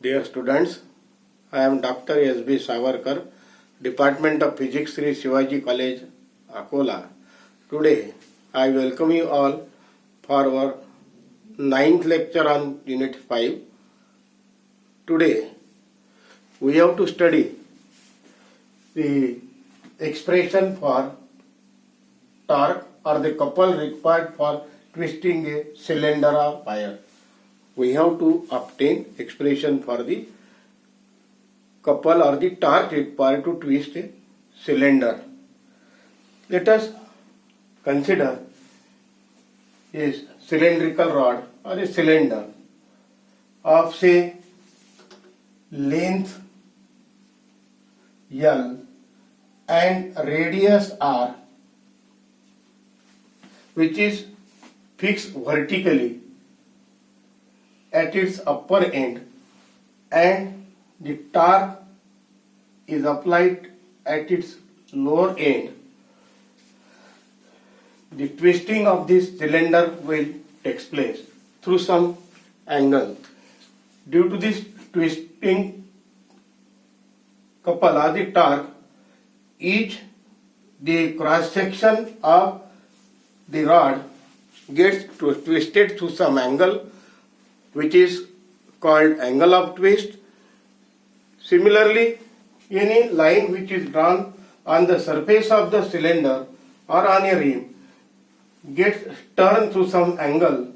Dear students, I am Dr. S.B. Savarkar, Department of Physics, Sri Shivaji College, Akola. Today, I welcome you all for our 9th lecture on Unit 5. Today, we have to study the expression for torque or the couple required for twisting a cylinder of wire. We have to obtain expression for the couple or the torque required to twist a cylinder. Let us consider a cylindrical rod or a cylinder of say length L and radius R, which is fixed vertically at its upper end, and the torque is applied at its lower end. The twisting of this cylinder will take place through some angle. Due to this twisting couple or the torque, the cross section of the rod gets twisted through some angle, which is called angle of twist. Similarly, any line which is drawn on the surface of the cylinder or on a rim gets turned through some angle,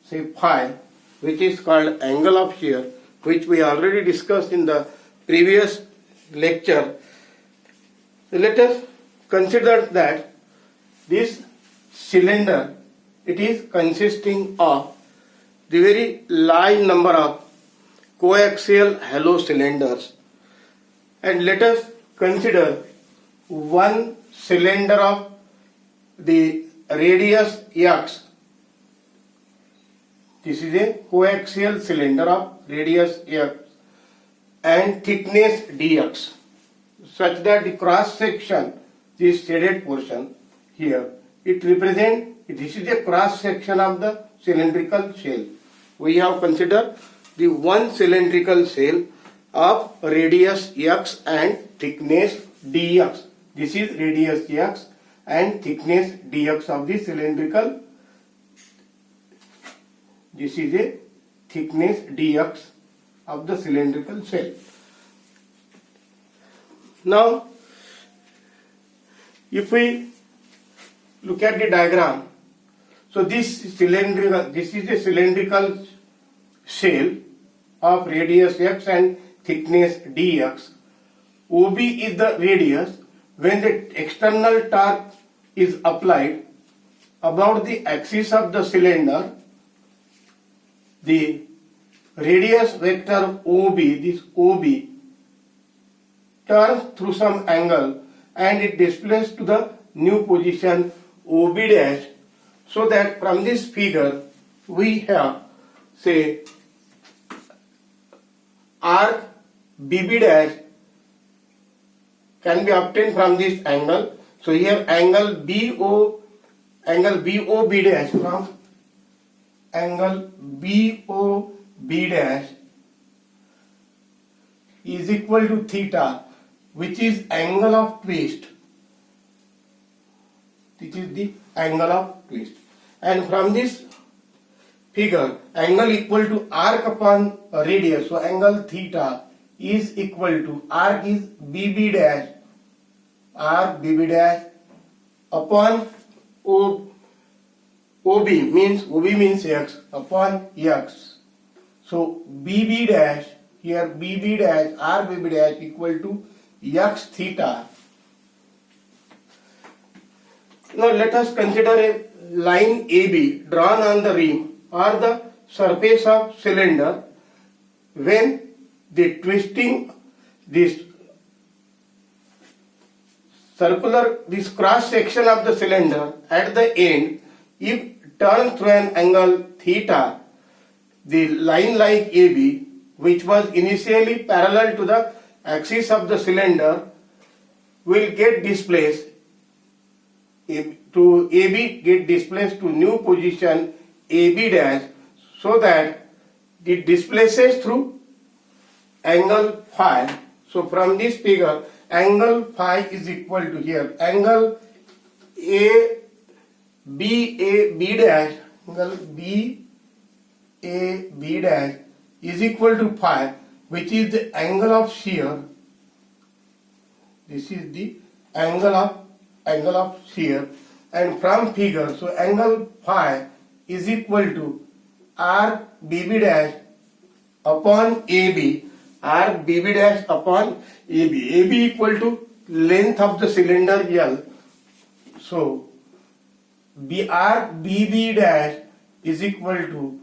say phi, which is called angle of shear, which we already discussed in the previous lecture. Let us consider that this cylinder, it is consisting of the very large number of coaxial hollow cylinders, and let us consider one cylinder of the radius x. This is a coaxial cylinder of radius x and thickness dx, such that the cross section, this shaded portion here, it represents, this is a cross section of the cylindrical shell. We have considered the one cylindrical shell of radius x and thickness dx. This is radius x and thickness dx of the cylindrical. This is a thickness dx of the cylindrical shell. Now, if we look at the diagram, so this is a cylindrical shell of radius x and thickness dx. OB is the radius. When the external torque is applied about the axis of the cylinder, the radius vector OB, this OB, turns through some angle and it displays to the new position OB dash, so that from this figure we have say arc BB dash can be obtained from this angle. So here angle BOB dash, from angle BOB dash is equal to theta, which is angle of twist. This is the angle of twist, and from this figure angle equal to arc upon radius, so angle theta is equal to arc is BB dash, arc BB dash upon OB means x upon x. So BB dash, here BB dash, arc BB dash equal to x theta. Now let us consider a line AB drawn on the rim or the surface of cylinder. When the twisting this this cross section of the cylinder at the end, if turned through an angle theta, the line like AB, which was initially parallel to the axis of the cylinder, will get displaced to AB, get displaced to new position AB dash, so that it displaces through angle phi. So from this figure, angle phi is equal to here angle A B dash, angle B dash is equal to phi, which is the angle of shear. This is the angle of shear, and from figure, so angle phi is equal to R BB dash upon AB, R BB dash upon AB. AB equal to length of the cylinder L. So R BB dash is equal to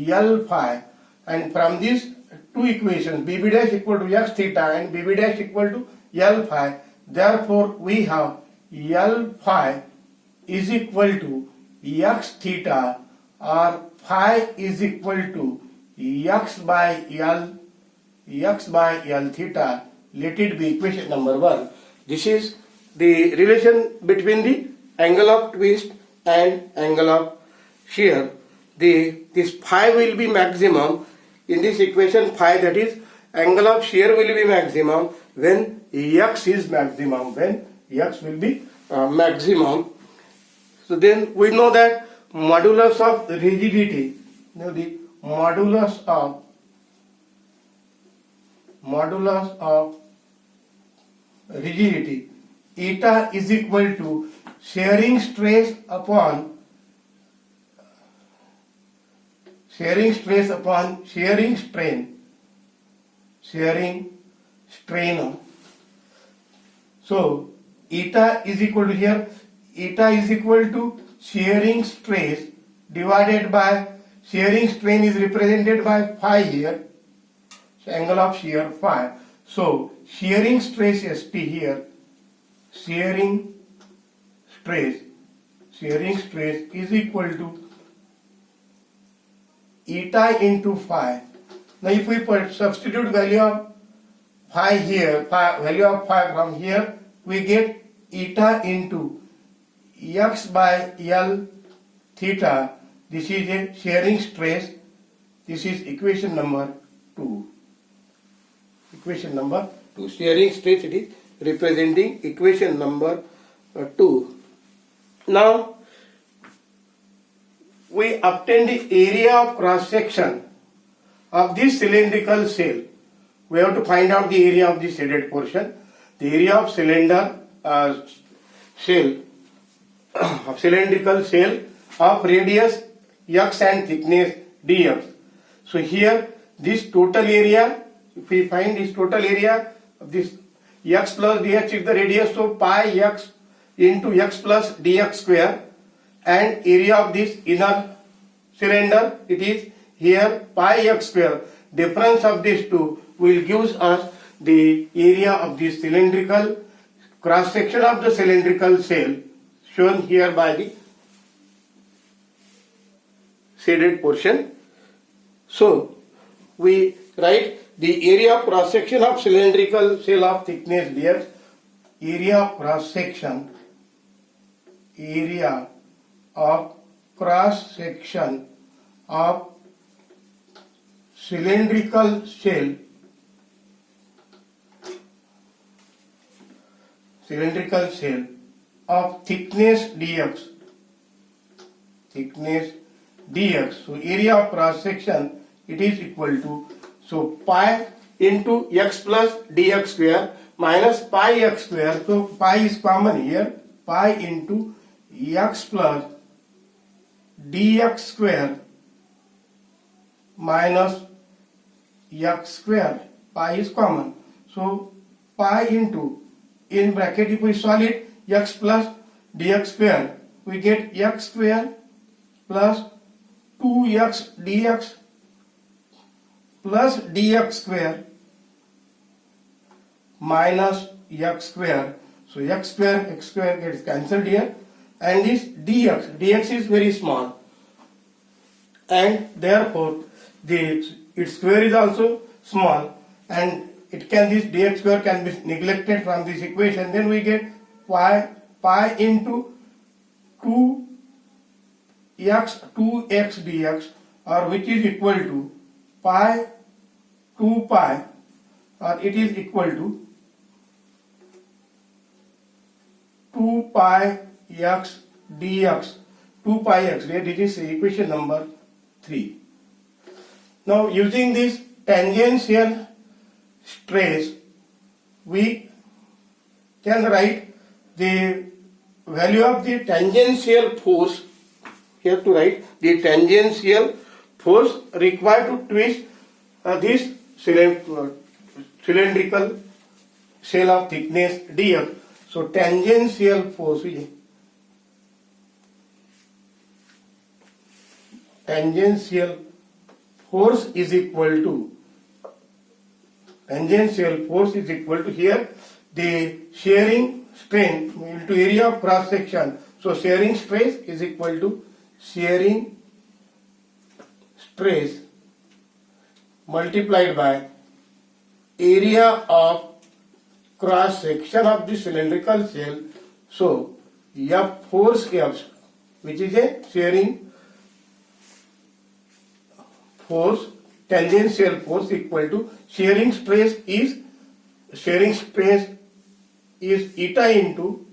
L phi, and from these two equations, BB dash equal to x theta and BB dash equal to L phi. Therefore, we have L phi is equal to x theta, or phi is equal to x by L theta. Let it be equation number 1. This is the relation between the angle of twist and angle of shear. This phi will be maximum in this equation phi, that is angle of shear will be maximum when x is maximum, when x will be maximum. So then we know that modulus of rigidity, the modulus of rigidity, eta is equal to shearing stress upon shearing strain. So eta is equal to here, eta is equal to shearing stress divided by shearing strain is represented by phi here, so angle of shear phi. So shearing stress ST here, shearing stress is equal to eta into phi. Now if we substitute value of phi here, value of phi from here, we get eta into x by L theta. This is a shearing stress. This is equation number 2. Equation number 2. Shearing stress, it is representing equation number 2. Now we obtain the area of cross section of this cylindrical shell. We have to find out the area of the shaded portion. The area of cylinder shell, of cylindrical shell of radius x and thickness dx. So here this total area, if we find this total area of this x plus dx is the radius, so pi x into x plus dx square, and area of this inner cylinder, it is here pi x square. Difference of these two will give us the area of the cylindrical cross section of the cylindrical shell, shown here by the shaded portion. So we write the area of cross section of cylindrical shell of thickness dx, area of cross section of cylindrical shell of thickness dx. So area of cross section, it is equal to, so pi into x plus dx square minus pi x square. So pi is common here, pi into x plus dx square minus x square. Pi is common, so pi into, in bracket if we solve it, x plus dx square, we get x square plus 2x dx plus dx square minus x square. So x square gets cancelled here, and this dx is very small, and therefore its square is also small, and this dx square can be neglected from this equation. Then we get pi into 2x dx, or which is equal to 2 pi or it is equal to 2 pi x dx, 2 pi x. This is equation number 3. Now using this tangential stress, we can write the value of the tangential force. Here to write the tangential force required to twist this cylindrical shell of thickness dx. So tangential force is equal to here the shearing strength into area of cross section. So shearing stress is equal to shearing stress multiplied by area of cross section of the cylindrical shell. So F force F, which is a shearing force, tangential force equal to shearing stress is eta into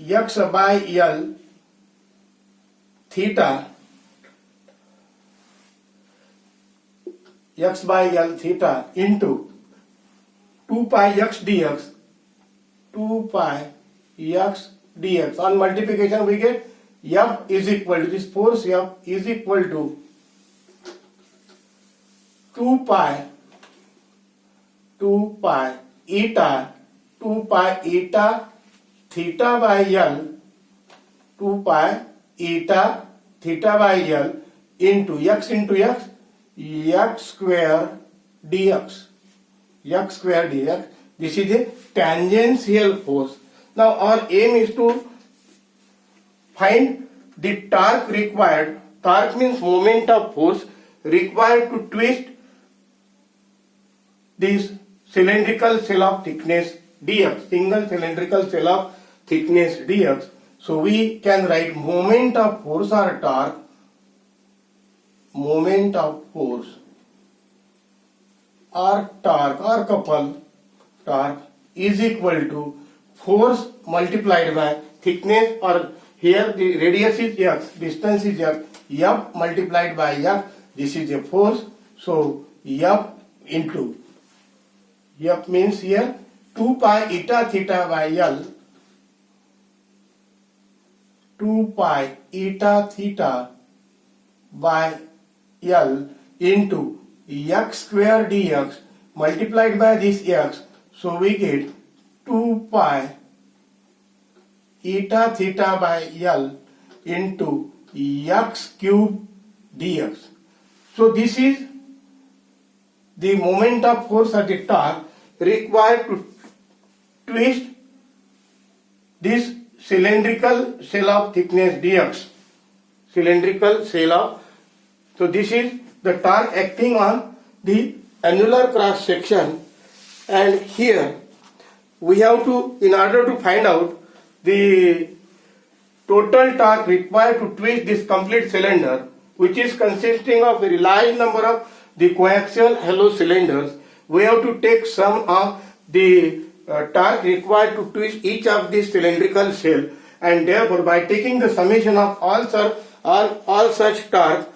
x by L theta, x by L theta into 2 pi x dx, 2 pi x dx. On multiplication we get F is equal to, this force F is equal to 2 pi eta theta by L, 2 pi eta theta by L into x square dx. This is a tangential force. Now our aim is to find the torque required. Torque means moment of force required to twist this cylindrical shell of thickness dx, single cylindrical shell of thickness dx. So we can write moment of force or torque, moment of force or torque or couple torque is equal to force multiplied by thickness, or here the radius is x, distance is x, F multiplied by x, this is a force. So F into, F means here 2 pi eta theta by L, 2 pi eta theta by L into x square dx multiplied by this x. So we get 2 pi eta theta by L into x cube dx. So this is the moment of force or the torque required to twist this cylindrical shell of thickness dx. Cylindrical shell of, so this is the torque acting on the annular cross section, and here we have to, in order to find out the total torque required to twist this complete cylinder, which is consisting of a very large number of the coaxial hollow cylinders, we have to take sum of the torque required to twist each of these cylindrical shell, and therefore by taking the summation of all such torque,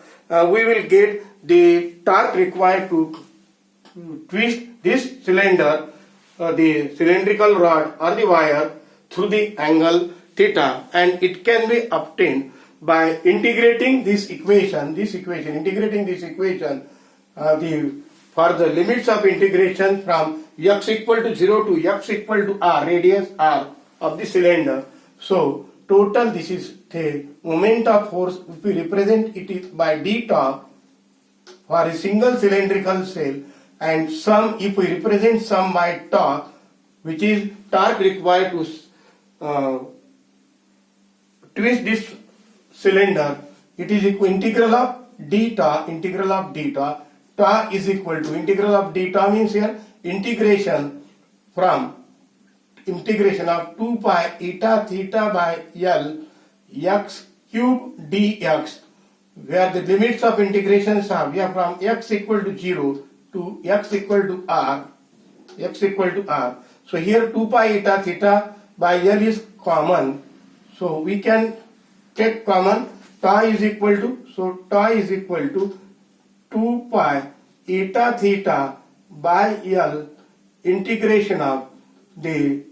we will get the torque required to twist this cylinder, the cylindrical rod or the wire through the angle theta, and it can be obtained by integrating this equation, for the limits of integration from x equal to 0 to x equal to r, radius r of the cylinder. So total, this is the moment of force. If we represent it is by d torque for a single cylindrical shell, and sum, if we represent sum by torque, which is torque required to twist this cylinder, it is equal integral of d torque. Torque is equal to integral of d torque means here integration of 2 pi eta theta by L x cube dx, where the limits of integrations are, we are from x equal to 0 to to x equal to r, x equal to r. So here 2 pi eta theta by L is common. So we can take common. Tau is equal to, so tau is equal to 2 pi eta theta by L integration of the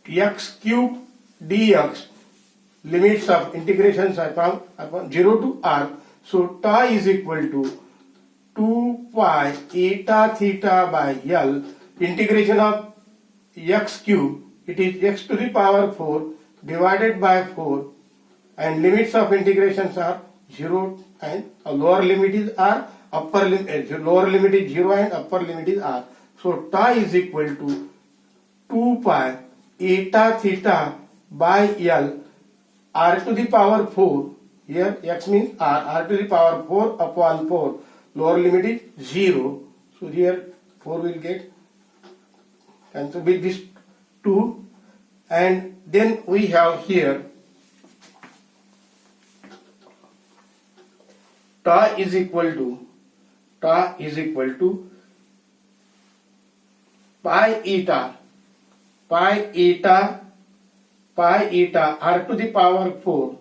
x cube dx, limits of integrations are from upon 0 to r. So tau is equal to 2 pi eta theta by L integration of x cube, it is x to the power 4 divided by 4, and limits of integrations are 0 and lower limit is r, upper limit lower limit is 0 and upper limit is r. So tau is equal to 2 pi eta theta by L r to the power 4, here x means r to the power 4 upon 4, lower limit is 0, so here 4 will get cancel with this 2, and then we have here tau is equal to pi eta r to the power 4,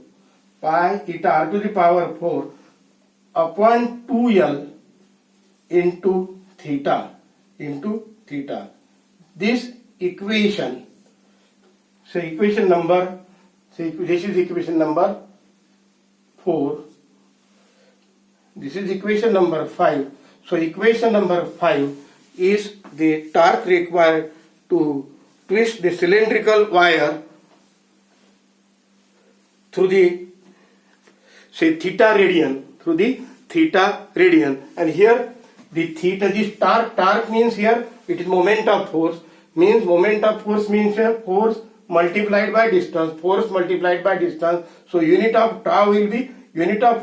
pi eta r to the power 4 upon 2L into theta. This equation, so equation number, this is equation number 4, this is equation number 5. So equation number 5 is the torque required to twist the cylindrical wire through the, say, theta radian, and here the theta, this torque means here it is moment of force, means here force multiplied by distance, so unit of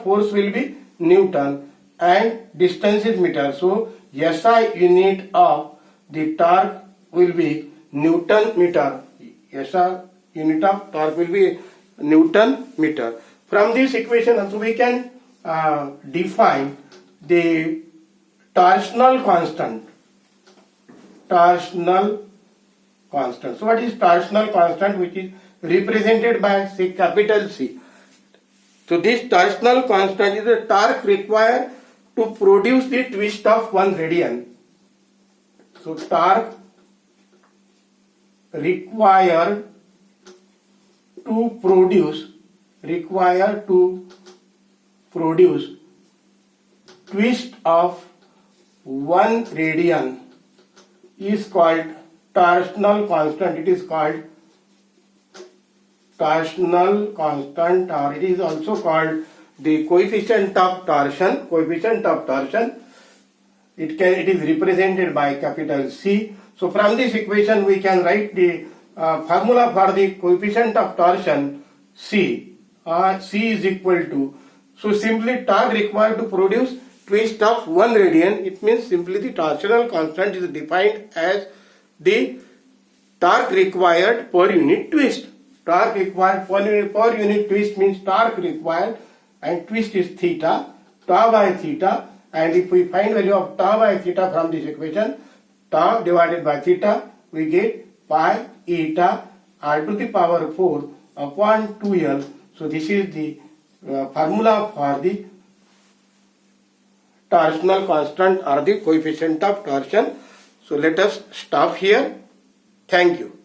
force will be Newton and distance is meter, so SI unit of the torque will be Newton meter. SI unit of torque will be Newton meter. From this equation also we can define the torsional constant. So what is torsional constant, which is represented by, say, capital C. So this torsional constant is the torque required to produce the twist of 1 radian. So torque required to produce twist of 1 radian is called torsional constant. It is called torsional constant, or it is also called the coefficient of torsion. It is represented by capital C. So from this equation we can write the formula for the coefficient of torsion, C. C is equal to, so simply torque required to produce twist of 1 radian. It means simply the torsional constant is defined as the torque required per unit twist. Torque required per unit twist means torque required, and twist is theta, tau by theta, and if we find value of tau by theta from this equation, tau divided by theta, we get pi eta r to the power 4 upon 2L. So this is the formula for the torsional constant or the coefficient of torsion. So let us stop here. Thank you.